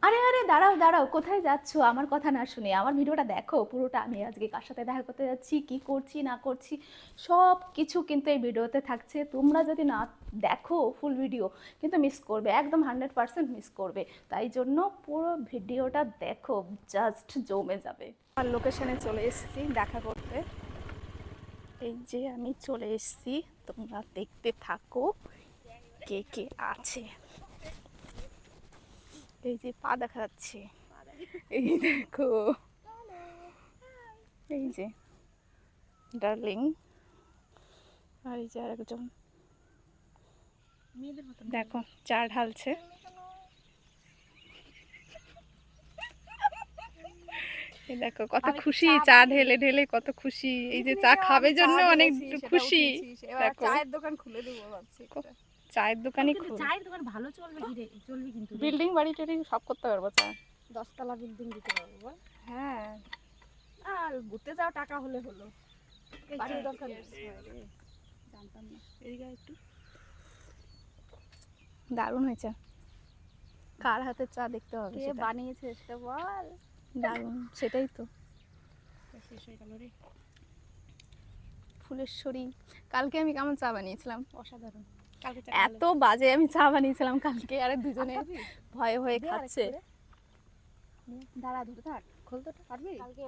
আরে আরে দাঁড়াও দাঁড়াও, কোথায় যাচ্ছো? আমার কথা না শুনে আমার ভিডিওটা দেখো পুরোটা। আমি আজকে কার সাথে দেখা করতে যাচ্ছি, কি করছি না করছি, সব কিছু কিন্তু এই ভিডিওতে থাকছে। তোমরা যদি না দেখো ফুল ভিডিও কিন্তু মিস করবে, একদম 100% মিস করবে। তাই জন্য পুরো ভিডিওটা দেখো, জাস্ট জমে যাবে। আর লোকেশনে চলে এসেছি দেখা করতে। এই যে আমি চলে এসেছি, তোমরা দেখতে থাকো কে কে আছে। এই যে পা দেখা যাচ্ছে, এই দেখো, এই যে ডার্লিং, আর এই যে আরেকজন, দেখো চা ঢালছে। এই দেখো কত খুশি, চা ঢেলে ঢেলে কত খুশি। এই যে চা খাবে জন্য অনেক খুশি। দেখো চায়ের দোকান খুলে দেবো ভাবছি, চায়ের দোকানই খুলে। চায়ের দোকান ভালো চলবে কি রে? চলবে কিন্তু বিল্ডিং বাড়ি টাড়ি সব করতে পারবো চা। 10 তলা বিল্ডিং দিতে পারবো বল। হ্যাঁ, আর ঘুরতে যাওয়া টাকা হলে হলো, বাড়ির দরকার নেই। জানতাম না। এদিকে একটু দারুণ হয়েছে। কার হাতে চা দেখতে হবে, কে বানিয়েছে সেটা বল। দারুণ, সেটাই তো। শেষ হয়ে গেল রে। ফুলেশ্বরী, কালকে আমি কেমন চা বানিয়েছিলাম, অসাধারণ। কালকে এত বাজে আমি চা বানিয়েছিলাম কালকে। আরে দুজনে ভয়ে ভয়ে খাচ্ছে। দাঁড়া, ধরে থাক, খোল তো পারবি কালকে।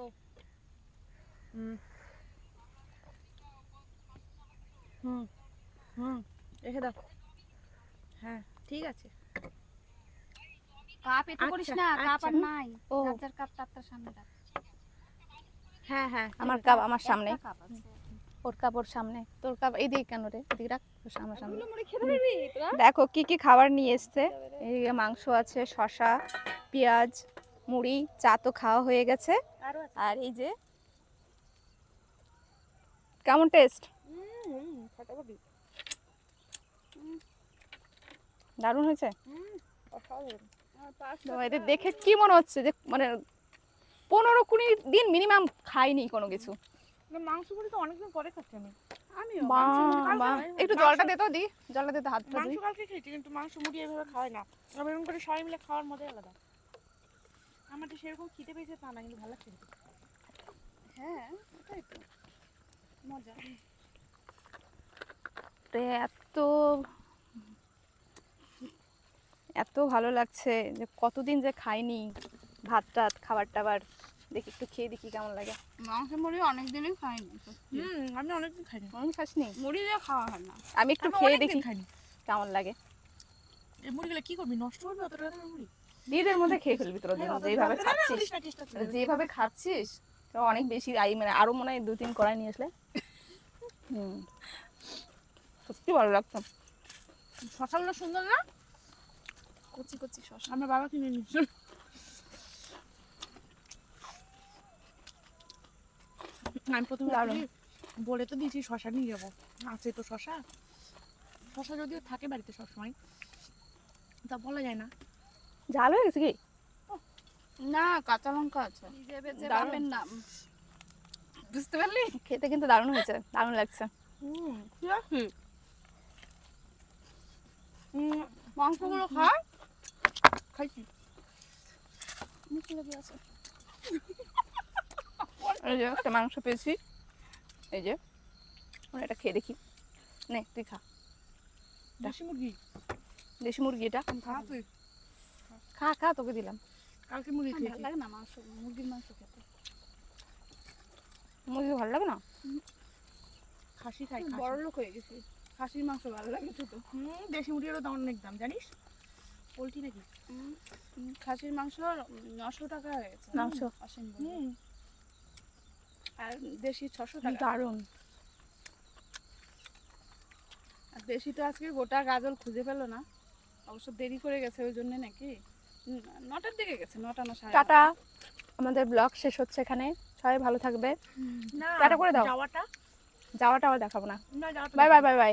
হুম হুম রেখে দাও। হ্যাঁ ঠিক আছে। কাপ এতে করিস না, কাপ আর নাই। ও যার কাপ তার সামনে রাখ। হ্যাঁ হ্যাঁ, আমার কাপ আমার সামনে, ওর কাপ ওর সামনে। তোর কাপ এইদিকে কেন রে, এদিকে রাখ, আমার সামনে। দেখো কি কি খাবার নিয়ে এসছে। এইদিকে মাংস আছে, শসা, পেঁয়াজ, মুড়ি, চা তো খাওয়া হয়ে গেছে। আর এই যে কেমন টেস্ট, দারুণ হয়েছে। এদের দেখে কি মনে হচ্ছে যে মানে 15-20 দিন মিনিমাম খাইনি কোনো কিছু। মাংস মুড়ি তো অনেকদিন পরে খাচ্ছি আমি। একটু জলটা দে তো, দি জলটা দে তো, হাতটা ধুই। মাংস কালকে খেয়েছি কিন্তু মাংস মুড়ি এভাবে খাওয়াই না। আমি এরকম করে সবাই মিলে খাওয়ার মজাই আলাদা। আমার তো সেরকম খিদে পেয়েছে তা না, কিন্তু ভালো লাগছে। হ্যাঁ ওটাই তো মজা। এত এত ভালো লাগছে যে কতদিন যে খাইনি ভাত টাত, খাবার টাবার। দেখি একটু খেয়ে দেখি কেমন লাগে। মাংস মুড়ি অনেকদিনই খাইনি। আমি অনেকদিন খাইনি। অনেক খাসনি, মুড়ি দিয়ে খাওয়া হয় না। আমি একটু খেয়ে দেখি কেমন লাগে। এই মুড়িগুলো কি করবি, নষ্ট করবি অতটা মুড়ি? নিজের মধ্যে খেয়ে ফেলবি তোরা দুজন, যেভাবে খাচ্ছিস, যেভাবে খাচ্ছিস তো অনেক বেশি। মানে আরো মনে হয় 2-3 কড়াই নিয়ে আসলে। সত্যি ভালো লাগতো। শশাগুলো সুন্দর না, কচি কচি শসা। আমার বাবা কিনে নিচ্ছে। আমি প্রথমে বলে তো দিয়েছি শশা নিয়ে যাবো, আছে তো শশা। শশা যদিও থাকে বাড়িতে সবসময়, তা বলা যায় না। ঝাল হয়ে গেছে কি না, কাঁচা লঙ্কা আছে। দারুণ নাম, বুঝতে পারলি? খেতে কিন্তু দারুণ হয়েছে, দারুণ লাগছে। মাংসগুলো খা। খাইছি। এই যে একটা মাংস পেয়েছি, এই যে এটা খেয়ে দেখি। নে তুই খা। দেশি মুরগি, দেশি মুরগি এটা খা তুই। খা খা, তোকে দিলাম। কালকে মুরগি খেয়েছি। ভালো লাগে না মাংস, মুরগির মাংস খেতে? মুরগি ভালো লাগে না? খাসি খাই, বড় লোক হয়ে গেছি, খাসির মাংস ভালো লাগে তো। দেশি মুরগিরও দাম অনেক দাম জানিস? পোলট্রি নাকি? খাসির মাংস 900 টাকা হয়ে গেছে মাংস, আর দেশি 600 টাকা। দারুণ। আর দেশি তো আজকে গোটা গাজল খুঁজে পেলো না, অবশ্য দেরি করে গেছে ওই জন্য নাকি 9টার দিকে গেছে, 9টা না 9:30। টাটা, আমাদের ব্লগ শেষ হচ্ছে এখানে। সবাই ভালো থাকবে। টাটা করে দাও। যাওয়াটা যাওয়াটা আর দেখাবো না। Bye bye bye bye.